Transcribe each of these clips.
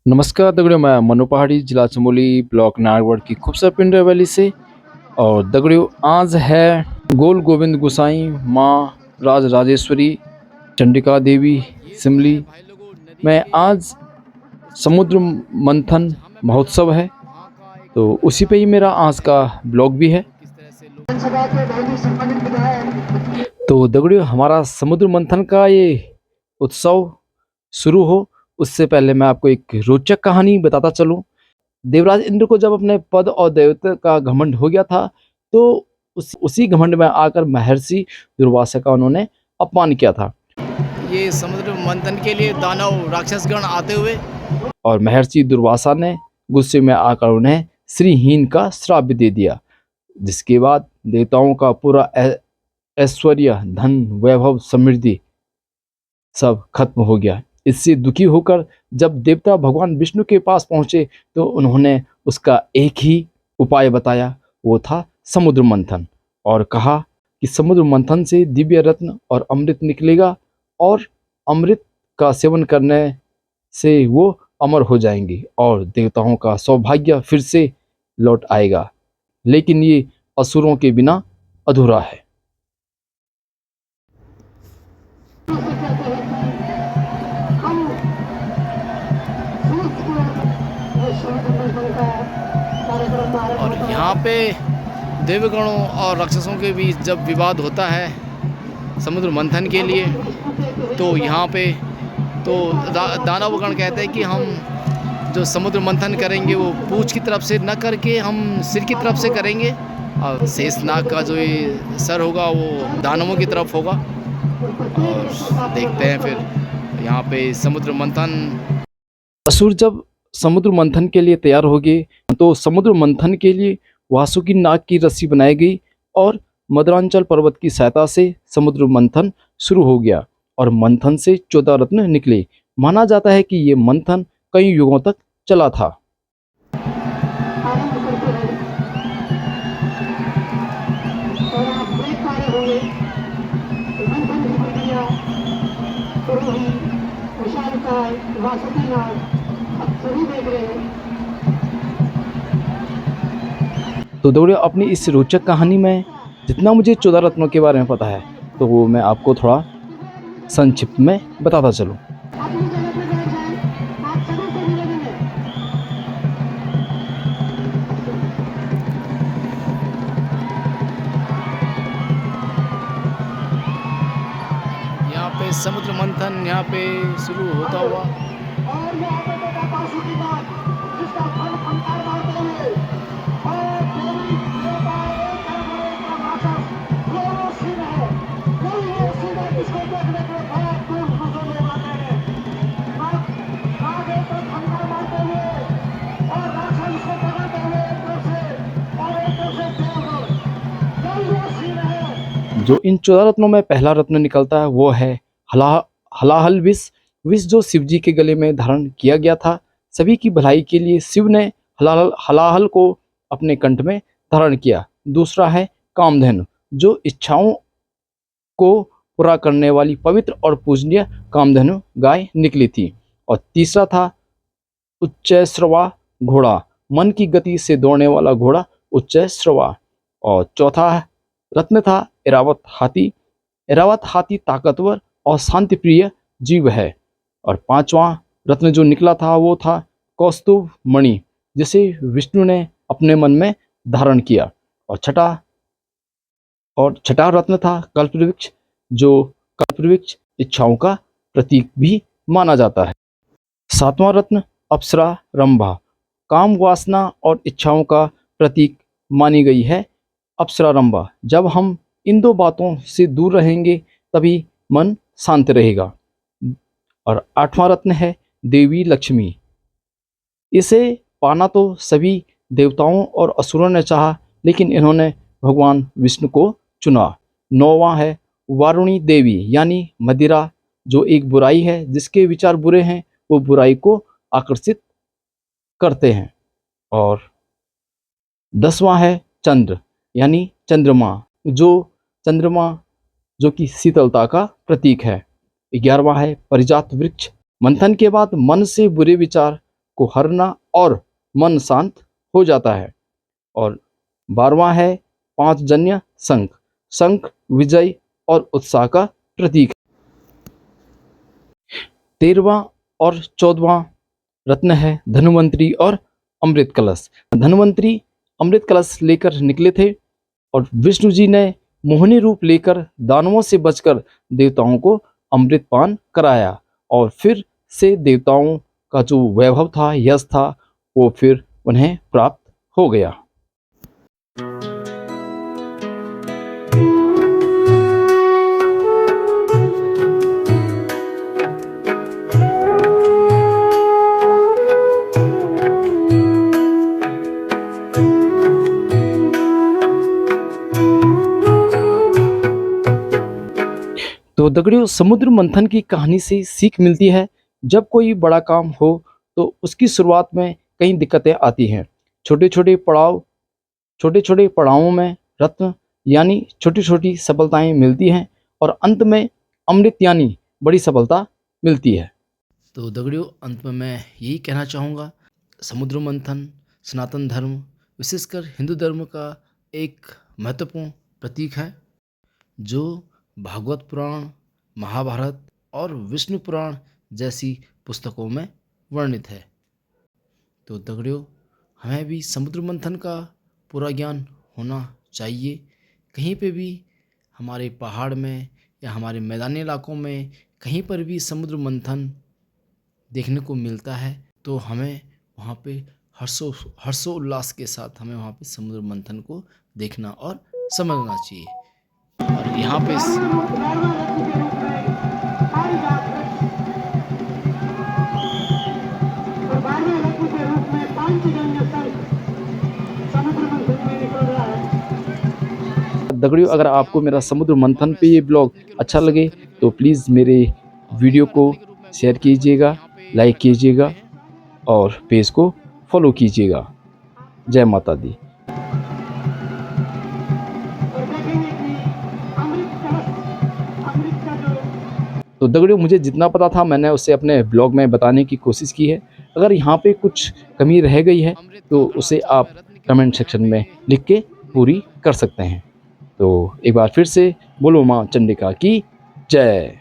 नमस्कार दगड़ियों, मैं मनु पहाड़ी जिला चमोली ब्लॉक नागौर की खूबसूरत पिंडर वैली से। और दगड़ियों, आज है गोल गोविंद गुसाई माँ राज राजेश्वरी चंडिका देवी सिमली में आज समुद्र मंथन महोत्सव है। तो उसी पे ही मेरा आज का ब्लॉग भी है। तो दगड़ियों, हमारा समुद्र मंथन का ये उत्सव शुरू हो उससे पहले मैं आपको एक रोचक कहानी बताता चलूं। देवराज इंद्र को जब अपने पद और दैवत्व का घमंड हो गया था, तो उसी घमंड में आकर महर्षि दुर्वासा का उन्होंने अपमान किया था। ये समुद्र मंथन के लिए दानव राक्षसगण आते हुए और महर्षि दुर्वासा ने गुस्से में आकर उन्हें श्रीहीन का श्राप भी दे दिया, जिसके बाद देवताओं का पूरा ऐश्वर्य, धन, वैभव, समृद्धि सब खत्म हो गया। इससे दुखी होकर जब देवता भगवान विष्णु के पास पहुंचे, तो उन्होंने उसका एक ही उपाय बताया, वो था समुद्र मंथन। और कहा कि समुद्र मंथन से दिव्य रत्न और अमृत निकलेगा, और अमृत का सेवन करने से वो अमर हो जाएंगे और देवताओं का सौभाग्य फिर से लौट आएगा। लेकिन ये असुरों के बिना अधूरा है। और यहाँ पे देवगणों और राक्षसों के बीच जब विवाद होता है समुद्र मंथन के लिए, तो यहाँ पे तो दानवगण कहते हैं कि हम जो समुद्र मंथन करेंगे वो पूंछ की तरफ से न करके हम सिर की तरफ से करेंगे, और शेषनाग का जो ये सर होगा वो दानवों की तरफ होगा। और देखते हैं फिर यहाँ पे समुद्र मंथन। असुर जब समुद्र मंथन के लिए तैयार हो गए, तो समुद्र मंथन के लिए वासुकी नाग की रस्सी बनाई गई और मदरांचल पर्वत की सहायता से समुद्र मंथन शुरू हो गया और मंथन से 14 रत्न निकले। माना जाता है कि ये मंथन कई युगों तक चला था। तो दौड़े अपनी इस रोचक कहानी में जितना मुझे 14 रत्नों के बारे में पता है, तो वो मैं आपको थोड़ा संक्षिप्त में बताता चलूं। यहाँ पे समुद्र मंथन यहाँ पे शुरू होता हुआ। जो इन 14 रत्नों में पहला रत्न निकलता है वो है हला हलाहल विष। विष जो शिव जी के गले में धारण किया गया था। सभी की भलाई के लिए शिव ने हलाहल को अपने कंठ में धारण किया। दूसरा है कामधेनु, जो इच्छाओं को पूरा करने वाली पवित्र और पूजनीय कामधेनु गाय निकली थी। और तीसरा था उच्चैश्रवा घोड़ा, मन की गति से दौड़ने वाला घोड़ा उच्चैश्रवा। और चौथा रत्न था ऐरावत हाथी। ऐरावत हाथी ताकतवर और शांति प्रिय जीव है। और पांचवा रत्न जो निकला था वो था कौस्तुभ मणि, जिसे विष्णु ने अपने मन में धारण किया। और छठा रत्न था कल्पवृक्ष, जो कल्पवृक्ष इच्छाओं का प्रतीक भी माना जाता है। सातवां रत्न अप्सरा रंभा, काम वासना और इच्छाओं का प्रतीक मानी गई है अप्सरा रंभा। जब हम इन दो बातों से दूर रहेंगे तभी मन शांत रहेगा। और आठवां रत्न है देवी लक्ष्मी। इसे पाना तो सभी देवताओं और असुरों ने चाहा, लेकिन इन्होंने भगवान विष्णु को चुना। नौवां है वारुणी देवी, यानी मदिरा, जो एक बुराई है। जिसके विचार बुरे हैं वो बुराई को आकर्षित करते हैं। और 10वां है चंद्र, यानी चंद्रमा, जो कि शीतलता का प्रतीक है। 11वां है परिजात वृक्ष। मंथन के बाद मन से बुरे विचार को हरना और मन शांत हो जाता है। और 12वां है पांचजन्य शंख। शंख विजय और उत्साह का प्रतीक है। 13वां और 14वां रत्न है धन्वंतरी और अमृत कलश। धन्वंतरी अमृत कलश लेकर निकले थे और विष्णु जी ने मोहिनी रूप लेकर दानवों से बचकर देवताओं को अमृत पान कराया और फिर से देवताओं का जो वैभव था, यश था, वो फिर उन्हें प्राप्त हो गया। तो दगड़ियों, समुद्र मंथन की कहानी से सीख मिलती है। जब कोई बड़ा काम हो तो उसकी शुरुआत में कई दिक्कतें आती हैं। छोटे छोटे पड़ावों में रत्न यानी छोटी छोटी सफलताएं मिलती हैं और अंत में अमृत यानी बड़ी सफलता मिलती है। तो दगड़ियों, अंत में मैं यही कहना चाहूँगा, समुद्र मंथन सनातन धर्म, विशेषकर हिंदू धर्म का एक महत्वपूर्ण प्रतीक है, जो भागवत पुराण, महाभारत और विष्णु पुराण जैसी पुस्तकों में वर्णित है। तो दगड़ियों, हमें भी समुद्र मंथन का पूरा ज्ञान होना चाहिए। कहीं पे भी हमारे पहाड़ में या हमारे मैदानी इलाकों में कहीं पर भी समुद्र मंथन देखने को मिलता है तो हमें वहाँ पे हर्षोल्लास के साथ हमें वहाँ पे समुद्र मंथन को देखना और समझना चाहिए। और यहाँ पे दगड़ियों, अगर आपको मेरा समुद्र मंथन पे ये ब्लॉग अच्छा लगे तो प्लीज़ मेरे वीडियो को शेयर कीजिएगा, लाइक कीजिएगा और पेज को फॉलो कीजिएगा। जय माता दी। तो दगड़ियों, मुझे जितना पता था मैंने उसे अपने ब्लॉग में बताने की कोशिश की है। अगर यहाँ पे कुछ कमी रह गई है तो उसे आप कमेंट सेक्शन में लिख के पूरी कर सकते हैं। तो एक बार फिर से बोलो माँ चंडिका की जय।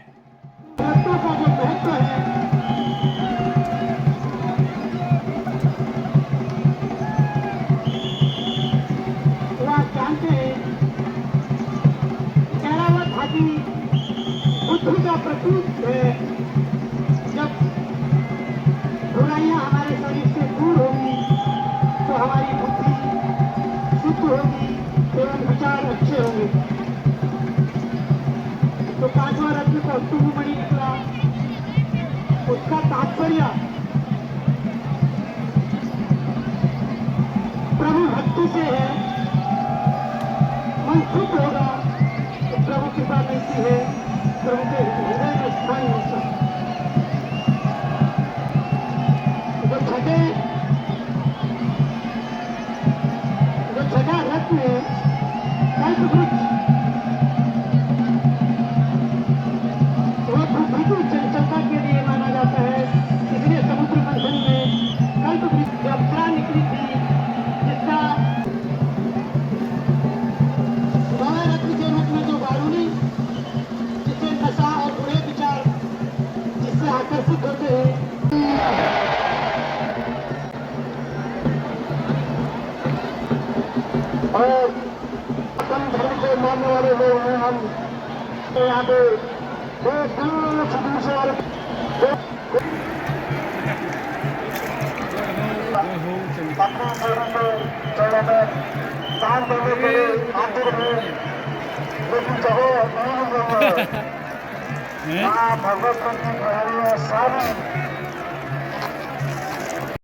बुद्धि का प्रतीक है। जब बुराइयां हमारे शरीर से दूर होगी तो हमारी बुद्धि शुद्ध होगी एवं विचार अच्छे होंगे। तो पांचवा रत्न कौस्तुभमणि निकला, उसका तात्पर्य प्रभु भक्ति से है। मन शुद्ध होगा तो प्रभु कृपा मिलती है, प्रभु के हृदय में स्थान मिलता है। जो छठा रत्न है कल्पवृक्ष, वो बुद्धि की चंचलता के लिए माना जाता है। इसलिए समुद्र मंथन में कल्पवृक्ष की अप्सरा निकली थी, जिसका नौवें रत्न के रूप में जो वारुणी, जिसे नशा और बुरे विचार जिससे आकर्षित होते हैं, और धर्म को मानने वाले लोग हैं। हम यहाँ पे दूर से और अपने जीवन में चरणों में दान देने के लिए आतुर हैं, लेकिन जगह नहीं मिल रही है। भगवत की प्रहरी सारी